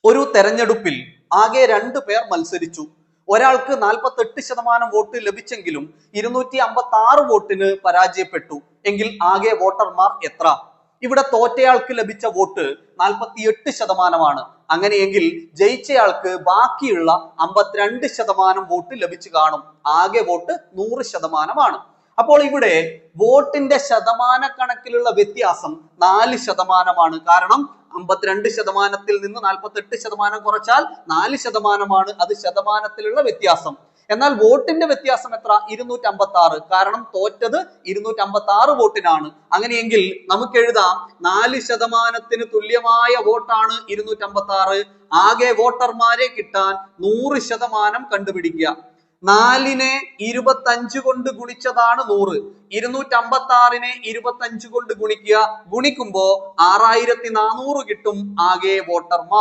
ഒരു തെരഞ്ഞെടുപ്പിൽ ആകെ 2 പേർ മത്സരിച്ചു. ഒരാൾക്ക് 48% വോട്ട് ലഭിച്ചെങ്കിലും 256 വോട്ടിന് പരാജയപ്പെട്ടു. എങ്കിൽ ആകെ വോട്ടർമാർ എത്ര? ഇവിടെ തോറ്റയാൾക്ക് ലഭിച്ച വോട്ട് 48%. അങ്ങനെയെങ്കിൽ ജയിച്ചയാൾക്ക് ബാക്കിയുള്ള 52% വോട്ട് ലഭിച്ചു കാണും. ആകെ വോട്ട് 100%. അപ്പോൾ ഇവിടെ വോട്ടിന്റെ ശതമാന കണക്കിലുള്ള വ്യത്യാസം 4%. കാരണം 52%-ൽ നിന്ന് 48% കുറച്ചാൽ 4%. അത് ശതമാനത്തിലുള്ള വ്യത്യാസം. എന്നാൽ വോട്ടിന്റെ വ്യത്യാസം എത്ര? 256. കാരണം തോറ്റത് 256 വോട്ടിനാണ്. അങ്ങനെയെങ്കിൽ നമുക്ക് എഴുതാം 4%-ന് തുല്യമായ വോട്ടാണ് 256. ആകെ വോട്ടർമാരെ കിട്ടാൻ 100% കണ്ടുപിടിക്കുക. 4-നെ 25 കൊണ്ട് ഗുണിച്ചതാണ് 100. 256-നെ 25 കൊണ്ട് ഗുണിക്കുക. ഗുണിക്കുമ്പോ 6400 കിട്ടും ആകെ വോട്ടർമാർ.